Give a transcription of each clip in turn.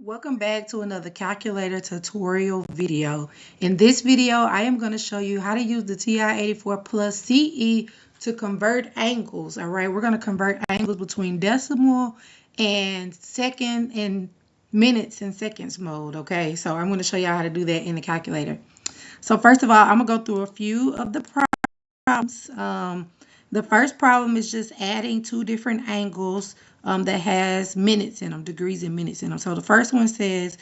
Welcome back to another calculator tutorial video. In this video, I am going to show you how to use the TI-84 plus CE to convert angles. All right, we're going to convert angles between decimal and second and minutes and seconds mode. Okay, so I'm going to show you how to do that in the calculator. So first of all, I'm going to go through a few of the problems. The first problem is just adding two different angles that has minutes in them, degrees and minutes in them. So the first one says,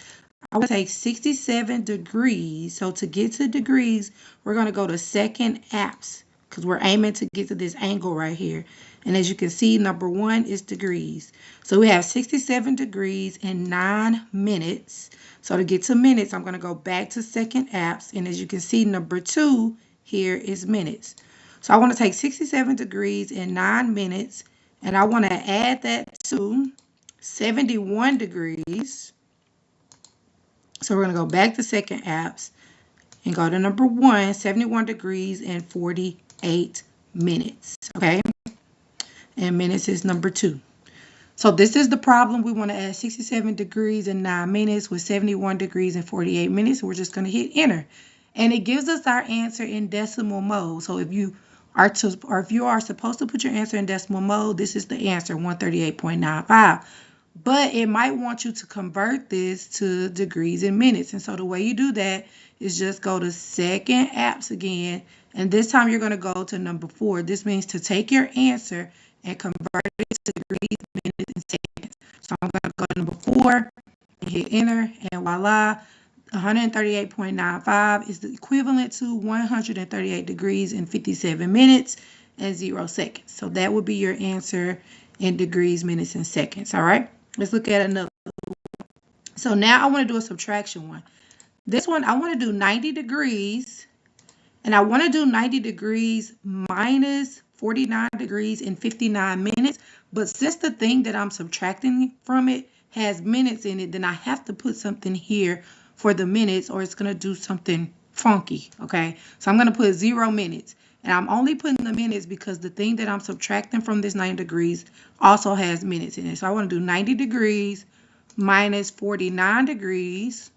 I will take 67 degrees. So to get to degrees, we're going to go to second apps because we're aiming to get to this angle right here. And as you can see, number one is degrees. So we have 67 degrees in 9 minutes. So to get to minutes, I'm going to go back to second apps. And as you can see, number two here is minutes. So I want to take 67 degrees in 9 minutes, and I want to add that to 71 degrees. So we're going to go back to second apps and go to number one, 71 degrees and 48 minutes, okay? And minutes is number two. So this is the problem. We want to add 67 degrees in 9 minutes with 71 degrees and 48 minutes. We're just going to hit enter. And it gives us our answer in decimal mode. So if you are supposed to put your answer in decimal mode, this is the answer, 138.95. But it might want you to convert this to degrees and minutes. And so the way you do that is just go to second apps again. And this time you're going to go to number 4. This means to take your answer and convert it to degrees, minutes, and seconds. So I'm going to go to number 4 and hit enter, and voila. 138.95 is the equivalent to 138 degrees and 57 minutes and 0 seconds. So that would be your answer in degrees, minutes, and seconds. All right, let's look at another one. So now I want to do a subtraction one. This one, I want to do 90 degrees, and I want to do 90 degrees minus 49 degrees and 59 minutes. But since the thing that I'm subtracting from it has minutes in it, then I have to put something here for the minutes, or it's going to do something funky, okay? So I'm going to put 0 minutes. And I'm only putting the minutes because the thing that I'm subtracting from this 90 degrees also has minutes in it. So I want to do 90 degrees minus 49 degrees.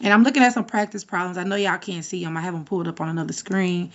And I'm looking at some practice problems. I know y'all can't see them. I have them pulled up on another screen.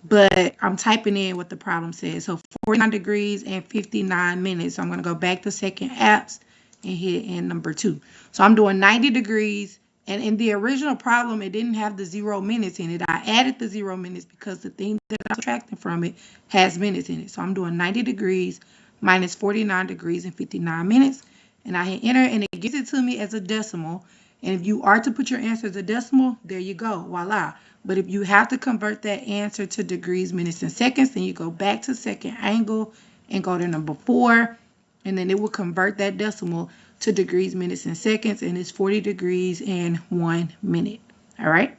But I'm typing in what the problem says. So 49 degrees and 59 minutes. So I'm going to go back to second apps and hit in number 2. So I'm doing 90 degrees, and in the original problem, it didn't have the 0 minutes in it. I added the 0 minutes because the thing that I'm subtracting from it has minutes in it. So I'm doing 90 degrees minus 49 degrees and 59 minutes, and I hit enter, and it gives it to me as a decimal. And if you are to put your answer as a decimal, there you go, voila. But if you have to convert that answer to degrees, minutes, and seconds, then you go back to second angle and go to number 4. And then it will convert that decimal to degrees, minutes, and seconds. And it's 40 degrees and 1 minute. All right.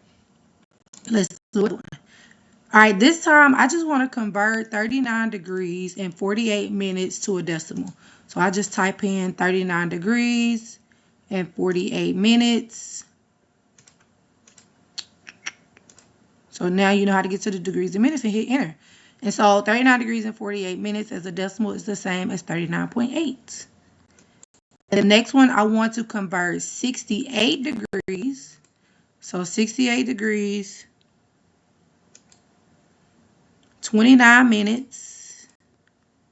Let's do it. All right. This time, I just want to convert 39 degrees and 48 minutes to a decimal. So I just type in 39 degrees and 48 minutes. So now you know how to get to the degrees and minutes and hit enter. And so 39 degrees and 48 minutes as a decimal is the same as 39.8. The next one, I want to convert 68 degrees. So 68 degrees, 29 minutes.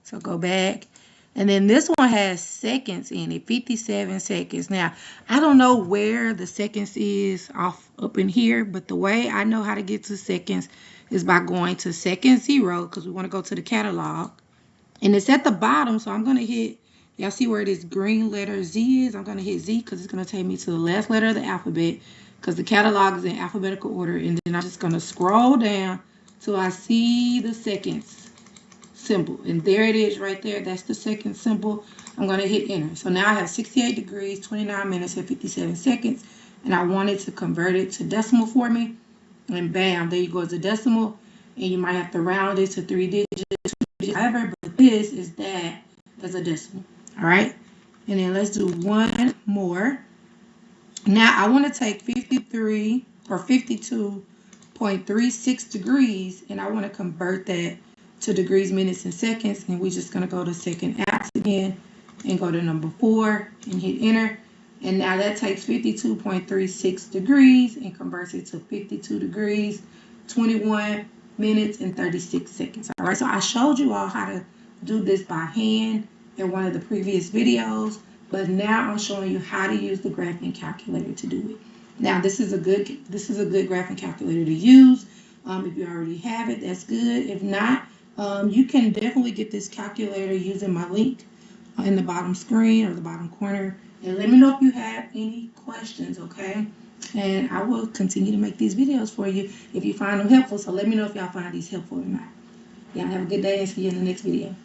So go back. And then this one has seconds in it, 57 seconds. Now, I don't know where the seconds is up in here, but the way I know how to get to seconds is by going to second 0, because we want to go to the catalog. And it's at the bottom, so I'm going to hit, y'all see where this green letter Z is? I'm going to hit Z because it's going to take me to the last letter of the alphabet, because the catalog is in alphabetical order. And then I'm just going to scroll down till I see the seconds symbol, and there it is right there. That's the second symbol. I'm going to hit enter. So now I have 68 degrees, 29 minutes, and 57 seconds, and I wanted to convert it to decimal for me, and bam, there you go as a decimal. And you might have to round it to 3 digits, 2 digits, however, but this is that as a decimal. All right, and then let's do one more. Now I want to take 53 or 52.36 degrees, and I want to convert that to degrees, minutes, and seconds. And we're just going to go to second apps again and go to number 4 and hit enter. And now that takes 52.36 degrees and converts it to 52 degrees, 21 minutes and 36 seconds. All right, so I showed you all how to do this by hand in one of the previous videos, but now I'm showing you how to use the graphing calculator to do it. Now this is a good graphing calculator to use. If you already have it, that's good. If not, you can definitely get this calculator using my link in the bottom screen or the bottom corner. And let me know if you have any questions, okay? And I will continue to make these videos for you if you find them helpful. So let me know if y'all find these helpful or not. Y'all have a good day and see you in the next video.